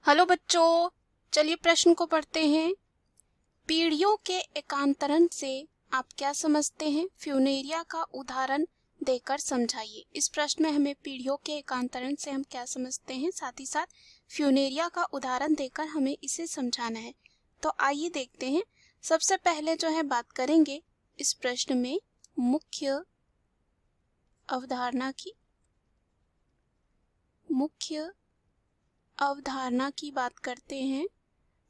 Hello बच्चों, चलिए प्रश्न को पढ़ते हैं। पीढ़ियों के एकांतरण से आप क्या समझते हैं? फ्यूनेरिया का उदाहरण देकर समझाइए। इस प्रश्न में हमें पीढ़ियों के एकांतरण से हम क्या समझते हैं, साथ ही साथ फ्यूनेरिया का उदाहरण देकर हमें इसे समझाना है। तो आइए देखते हैं। सबसे पहले जो है बात करेंगे इस प्रश्न में मुख्य अवधारणा की बात करते हैं।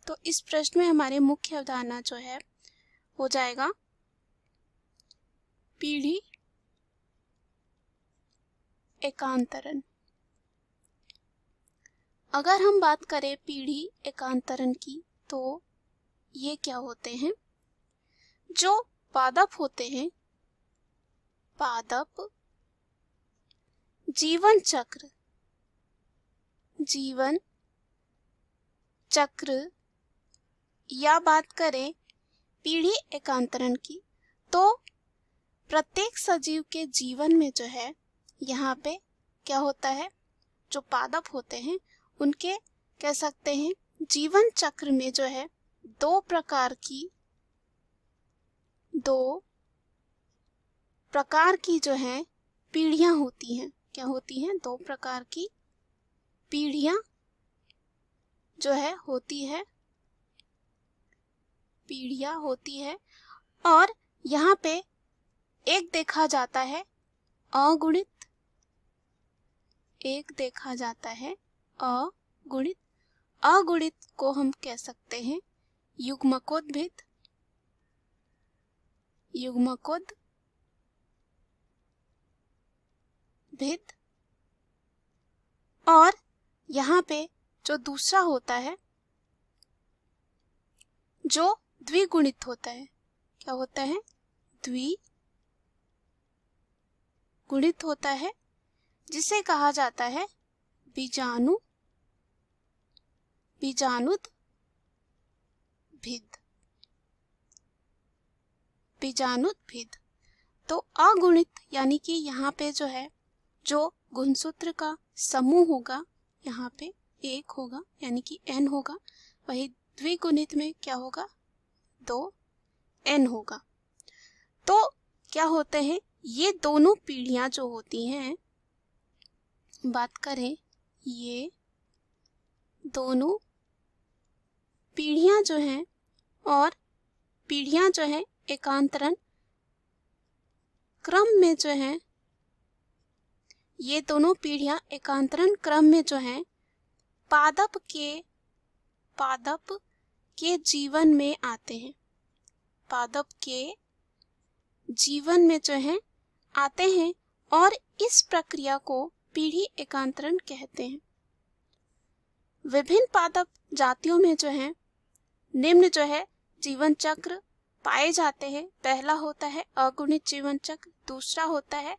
तो इस प्रश्न में हमारे मुख्य अवधारणा जो है हो जाएगा पीढ़ी एकांतरण। अगर हम बात करें पीढ़ी एकांतरण की, तो ये क्या होते हैं? जो पादप होते हैं, पादप जीवन चक्र या बात करें पीढ़ी एकांतरण की, तो प्रत्येक सजीव के जीवन में जो है यहाँ पे क्या होता है, जो पादप होते हैं उनके कह सकते हैं जीवन चक्र में जो है दो प्रकार की जो है पीढ़ियां होती हैं। क्या होती हैं? दो प्रकार की पीढ़ियां जो है होती है और यहाँ पे एक देखा जाता है अगुणित, अगुणित को हम कह सकते हैं युग्मकोद्भिद, और यहाँ पे जो दूसरा होता है जो द्विगुणित होता है। क्या होता है? द्विगुणित होता है, जिसे कहा जाता है बीजाणुद भिद। तो अगुणित यानी कि यहाँ पे जो है जो गुणसूत्र का समूह होगा, यहाँ पे एक होगा यानी कि n होगा, वही द्विगुणित में क्या होगा? 2n होगा। तो क्या होते हैं ये दोनों पीढ़ियां जो होती हैं, बात करें ये दोनों पीढ़ियां जो हैं और पीढ़ियां जो हैं एकांतरण क्रम में जो है, ये दोनों पीढ़ियां एकांतरण क्रम में जो है पादप के जीवन में आते हैं। पादप के जीवन में जो है आते हैं और इस प्रक्रिया को पीढ़ी एकांतरण कहते हैं। विभिन्न पादप जातियों में जो है निम्न जो है जीवन चक्र पाए जाते हैं। पहला होता है अगुणित जीवन चक्र, दूसरा होता है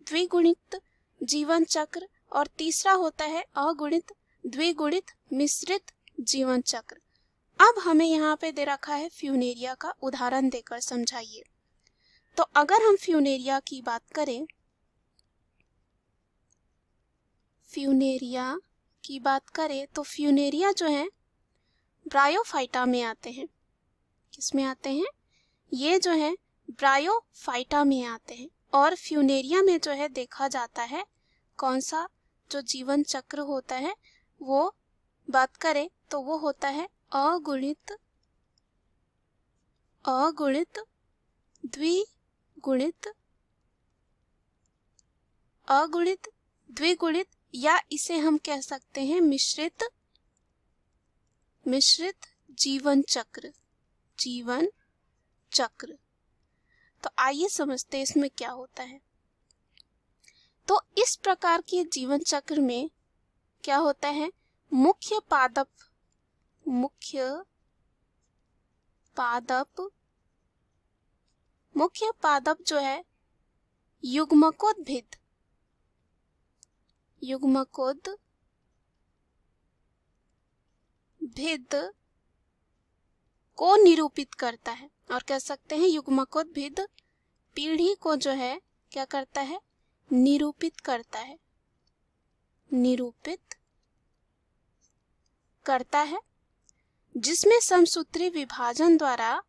द्विगुणित जीवन चक्र और तीसरा होता है अगुणित द्विगुणित मिश्रित जीवन चक्र। अब हमें यहाँ पे दे रखा है फ्यूनेरिया का उदाहरण देकर समझाइए। तो अगर हम फ्यूनेरिया की बात करें, तो फ्यूनेरिया जो है ब्रायोफाइटा में आते हैं। किस में आते हैं? ये जो है ब्रायोफाइटा में आते हैं और फ्यूनेरिया में जो है देखा जाता है कौन सा जो जीवन चक्र होता है, वो बात करें तो वो होता है अगुणित द्विगुणित या इसे हम कह सकते हैं मिश्रित जीवन चक्र। तो आइए समझते हैं इसमें क्या होता है। तो इस प्रकार के जीवन चक्र में क्या होता है, मुख्य पादप जो है युग्मकोद्भिद को निरूपित करता है और कह सकते हैं युग्मकोद्भिद पीढ़ी को जो है क्या करता है? निरूपित करता है। करता है, जिसमें समसूत्री विभाजन द्वारा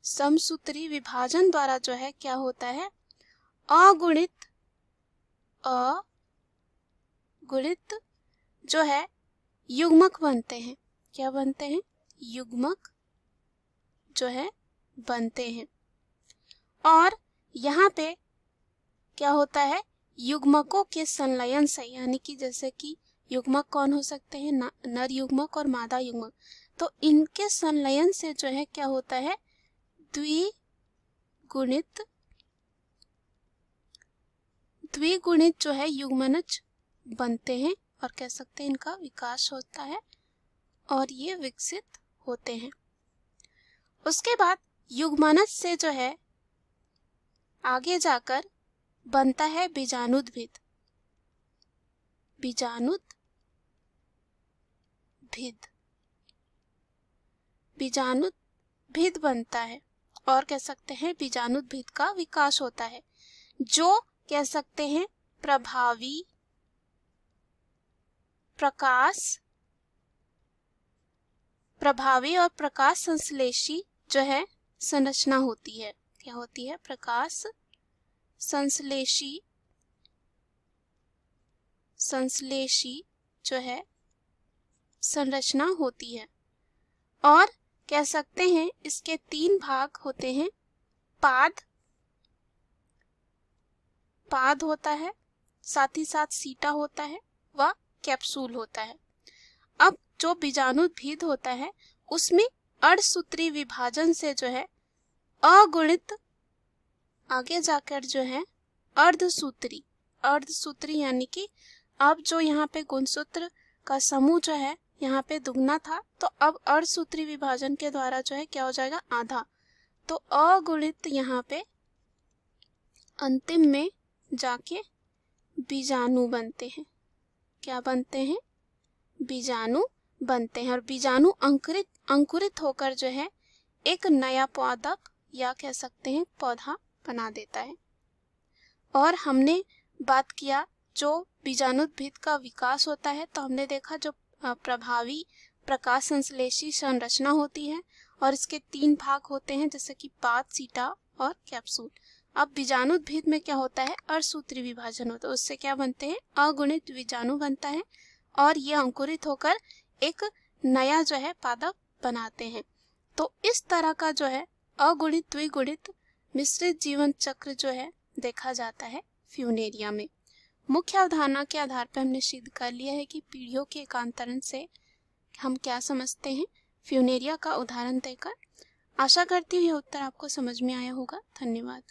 समसूत्री विभाजन द्वारा जो है क्या होता है, अगुणित जो है युग्मक बनते हैं। क्या बनते हैं? युग्मक जो है बनते हैं। और यहाँ पे क्या होता है, युग्मकों के संलयन से, यानी कि जैसे कि युग्मक कौन हो सकते हैं, नर युग्मक और मादा युग्मक, तो इनके संलयन से जो है क्या होता है, द्विगुणित जो है युग्मनज बनते हैं और कह सकते हैं इनका विकास होता है और ये विकसित होते हैं। उसके बाद युग्मनज से जो है आगे जाकर बनता है बीजाणुद्भिद। बीजाणुद्भिद बनता है और कह सकते हैं बीजाणुद्भिद का विकास होता है, जो कह सकते हैं प्रभावी और प्रकाश संश्लेषी जो है संरचना होती है। क्या होती है? प्रकाश संश्लेषी जो है संरचना होती है। और कह सकते हैं इसके 3 भाग होते हैं, पाद होता है, साथ ही साथ सीटा होता है व कैप्सूल होता है। अब जो बीजाणुद्भिद होता है उसमें अर्धसूत्री विभाजन से जो है अगुणित आगे जाकर जो है अर्धसूत्री यानी कि अब जो यहाँ पे गुणसूत्र का समूह जो है यहाँ पे दुगना था, तो अब अर्धसूत्री विभाजन के द्वारा जो है क्या हो जाएगा, आधा। तो अगुणित यहाँ पे अंतिम में जाके बीजाणु बनते हैं। क्या बनते हैं? बीजाणु बनते हैं। और बीजाणु अंकुरित होकर जो है एक नया पादप या कह सकते हैं पौधा बना देता है। और हमने बात किया जो बीजाणुद्भिद का विकास होता है, तो हमने देखा जो प्रभावी प्रकाश संश्लेषी संरचना होती है और इसके 3 भाग होते हैं, जैसे कि पाद, सीटा और कैप्सूल। अब बीजाणुद्भिद में क्या होता है, अर्धसूत्री विभाजन होता है, उससे क्या बनते हैं, अगुणित बीजाणु बनता है और ये अंकुरित होकर एक नया जो है पादप बनाते हैं। तो इस तरह का जो है अगुणित द्विगुणित मिश्रित जीवन चक्र जो है देखा जाता है फ्यूनेरिया में। मुख्य अवधारणा के आधार पर हमने सिद्ध कर लिया है कि पीढ़ियों के एकांतरण से हम क्या समझते हैं फ्यूनेरिया का उदाहरण देकर। आशा करती हूँ यह उत्तर आपको समझ में आया होगा। धन्यवाद।